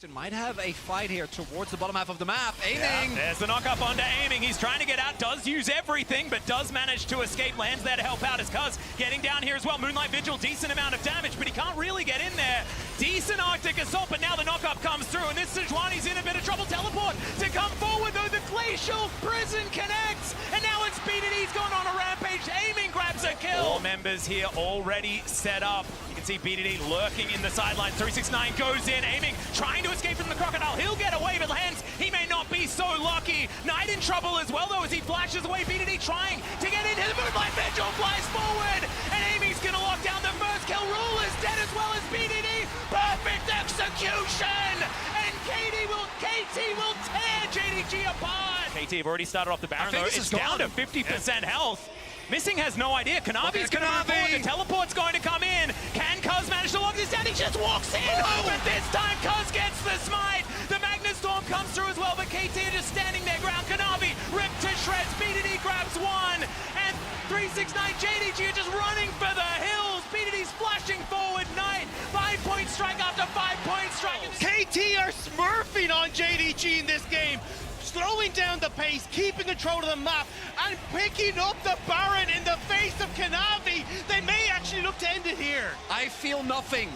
Might have a fight here towards the bottom half of the map. Aiming! Yeah, there's the knock-up onto Aiming. He's trying to get out, does use everything, but does manage to escape. Lands there to help out as Cuz getting down here as well. Moonlight Vigil, decent amount of damage, but he can't really get in there. Decent Arctic Assault, but now the knock-up comes through, and this Sejuani's in a bit of trouble. Teleport to come forward, though the Glacial Prison connects, and now it's BDD's gone on a rampage. Aiming grabs a kill. All members here already set up. You can see BDD lurking in the sidelines. 369 goes in, Aiming, trying to escape from the Crocodile. He'll get away, but Lands, he may not be so lucky. Knight in trouble as well, though, as he flashes away. BDD trying to get into the Moonlight Vigil, flies forward, and Aiming's gonna lock down the first kill. Rule is dead as well as BDD. Perfect execution! And KT will tear JDG apart. KT have already started off the Baron, though. It's down to 50% health. Missing has no idea. Kanavi's going to move forward. The teleport's going to come in. Can Cuz manage to lock this down? He just walks in. But this time, Cuz gets the smite. The Magnet Storm comes through as well, but KT are just standing their ground. Kanavi ripped to shreds. BDD grabs one. And 369 JDG are just running for the hills. BDD's flashing forward. Knight, 5-point strike after 5-point strike. KT are smurfing on JDG in this game. Slowing down the pace, keeping control of the map, and picking up the Baron in the face of Kanavi. They may actually look to end it here. I feel nothing.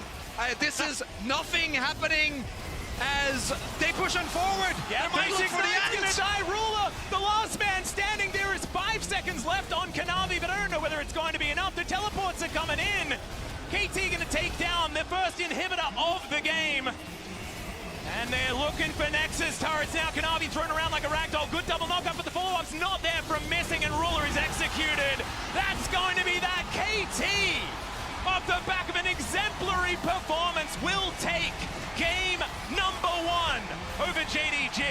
This is nothing happening as they push on forward. Yeah, They're looking for the gonna die. Ruler, the last man standing. There is 5 seconds left on Kanavi, but I don't know whether it's going to be enough. The teleports are coming in. KT gonna take down the first inhibitor of the game. And they're looking for Nexus turrets now. Kanavi thrown around like a ragdoll. Good double knockup, but the follow-up's not there from Missing, and Ruler is executed. That's going to be that. KT, off the back of an exemplary performance, will take game number 1 over JDG.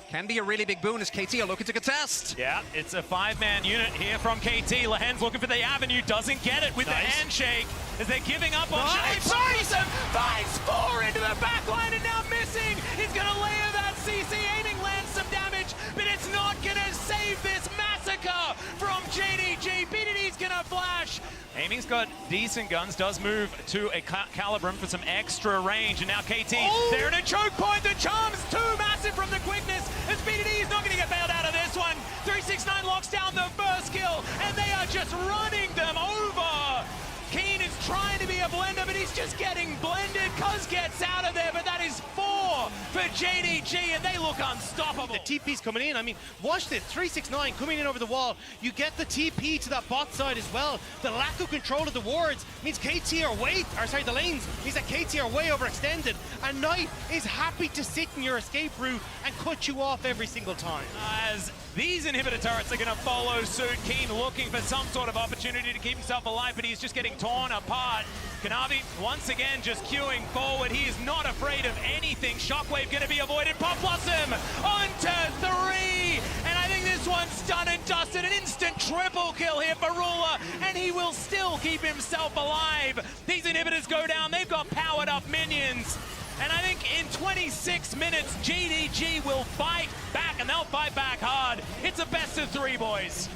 Can be a really big boon as KT are looking to contest. Yeah, it's a 5-man unit here from KT. Lahen's looking for the avenue, doesn't get it with the handshake as they're giving up on Shane. Finds 4 into the back line, and now Missing. He's going to layer that CC. Aiming lands some damage, but it's not going to save this massacre from JDG. BDD's going to flash. Aiming's got decent guns, does move to a Calibrum for some extra range, and now KT, they're in a choke point. The charm's too massive from the quickness, as BDD is not going to get bailed out of this one. 369 locks down the first kill, and they are just running them over. Keen is trying to be a blender, but he's just getting blended. Cuz gets out of there, but that is 4 for JDG, and they look unstoppable. The TP's coming in. I mean, watch this. 369 coming in over the wall. You get the TP to that bot side as well. The lack of control of the wards means KT are the lanes means that KT are way overextended. And Knight is happy to sit in your escape route and cut you off every single time. As these inhibitor turrets are going to follow suit. Keen looking for some sort of opportunity to keep himself alive, but he's just getting torn apart. Kanavi once again just queuing forward. He is not afraid of anything. Shockwave going to be avoided. Pop Blossom onto 3, and I think this one's done and dusted. An instant triple kill here for Ruler, and he will still keep himself alive. These inhibitors go down. They've got powered up minions. And I think in 26 minutes, JDG will fight back, and they'll fight back hard. It's a best of 3, boys.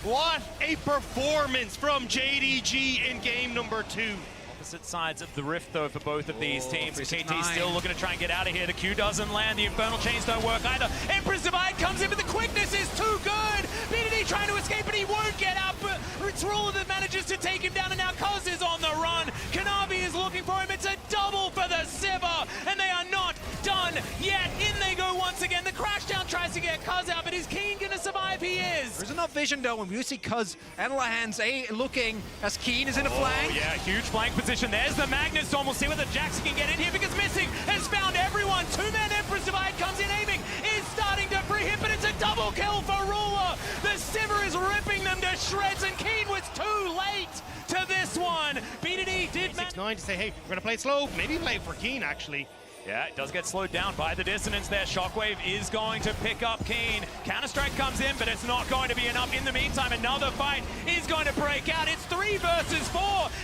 What a performance from JDG in game number 2. Opposite sides of the rift, though, for both of these teams. KT still looking to try and get out of here. The Q doesn't land. The Infernal Chains don't work either. Emperor's Divide comes in, but the quickness is too good. BDD trying to escape, but he won't get out. But it's Ruler that manages to take him down, and now Cuz is on the run. Kanavi is looking for him. It's a double for the Sivir, and they are not done yet. In they go once again. The Crashdown tries to get Cuz out, but is Keen going to survive? He is. There's enough vision, though, when we see Cuz and Lahan's looking as Keen is in a flank. Yeah, huge flank position. There's the Magnet Storm. We'll see whether Jackson can get in here, because Missing has found everyone. 2-man Emperor's Divide comes in. Aiming is starting to free hit, but it's a double kill for Ruler. The Sivir is ripping them to shreds, and Keen was too late to this one. BDD did 6-9 to say, hey, we're going to play it slow. Maybe play it for Keen, actually. Yeah, it does get slowed down by the dissonance there. Shockwave is going to pick up Keen. Counter-Strike comes in, but it's not going to be enough. In the meantime, another fight is going to break out. It's 3 versus 4,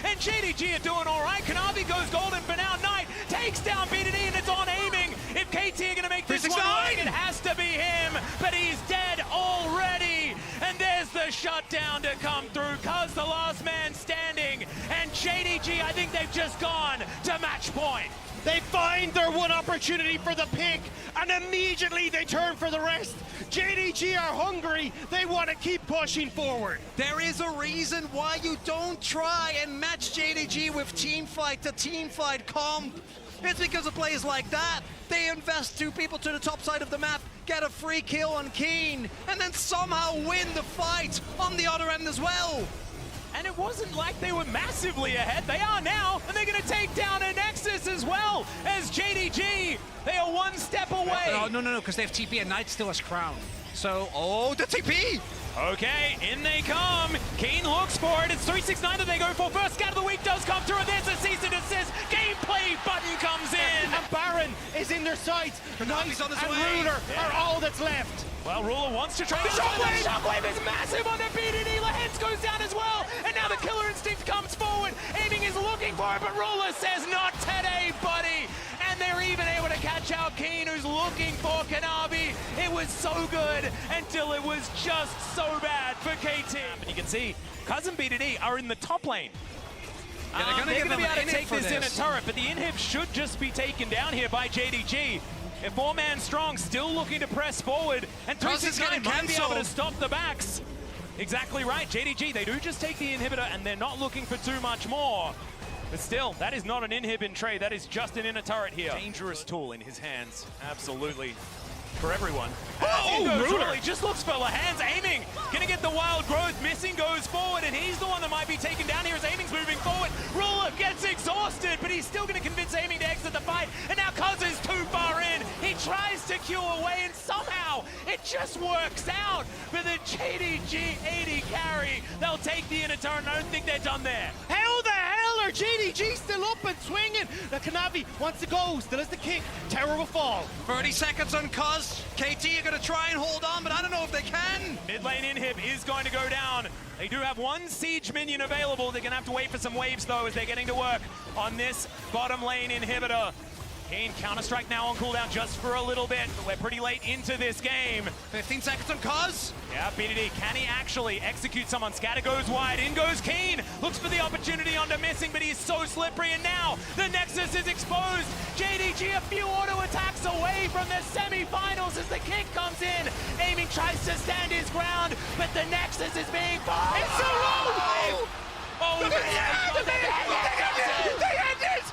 and JDG are doing all right. Kanavi goes golden for now. Knight takes down BDD, and it's on Aiming. If KT are going to make this one work, it has to be him, but he's dead already. And there's the shutdown to come through. Cuz the last man standing. And JDG, I think they've just gone to match point. They find their one opportunity for the pick, and immediately they turn for the rest. JDG are hungry. They want to keep pushing forward. There is a reason why you don't try and match JDG with teamfight to teamfight comp. It's because of plays like that. They invest 2 people to the top side of the map, get a free kill on Keen, and then somehow win the fight on the other end as well. And it wasn't like they were massively ahead. They are now, and they're going to take down a Nexus as well as JDG. They are 1 step away. Oh, no, because they have TP and Knight still has Crown. So, oh, the TP! Okay, in they come. Keen looks for it. It's 369 that they go for. First scout of the week does come through, and there's a cease and desist. Gameplay button comes in. And Baron is in their sights. Knight on his and way. Ruler are all that's left. Well, Ruler wants to try. The shockwave is massive on the BDD. Lance goes down as well. And now the killer instinct comes forward. Aiming is looking for it, but Ruler says not today, buddy. And they're even able to catch out Keen, who's looking for Kanavi. It was so good until it was just so bad for KT. And you can see Cousin BDD are in the top lane. Yeah, they're going to be able to inhib take for this inner turret, but the inhib should just be taken down here by JDG. If 4-man strong, still looking to press forward, and 369 might be able to stop the backs. Exactly right, JDG, they do just take the inhibitor, and they're not looking for too much more. But still, that is not an inhib in trade, that is just an inner turret here. Dangerous tool in his hands, absolutely. For everyone. Ruler! He just looks for Lahan's aiming. Gonna get the wild growth. Missing goes forward, and he's the one that might be taken down here as Aiming's moving forward. Ruler gets exhausted, but he's still gonna convince Aiming to exit the fight. And now Cuz is too far in. He tries to queue away, and somehow it just works out for the JDG 80 carry. They'll take the inner turret, and I don't think they're done there. How the hell are JDG still up and swinging? Now Kanavi wants to go, still has the kick. Tower will fall. 30 seconds on Cuz. KT are going to try and hold on, but I don't know if they can. Mid lane inhib is going to go down. They do have 1 siege minion available. They're going to have to wait for some waves, though, as they're getting to work on this bottom lane inhibitor. Keen Counter-Strike now on cooldown just for a little bit, but we're pretty late into this game. 15 seconds on Cuz. Yeah, BDD, can he actually execute someone? Scatter goes wide, in goes Keen. Looks for the opportunity onto Missing, but he's so slippery, and now the Nexus is exposed. JDG a few auto attacks away from the semi-finals as the kick comes in. Aiming tries to stand his ground, but the Nexus is being fired. It's so low! Oh, They end it!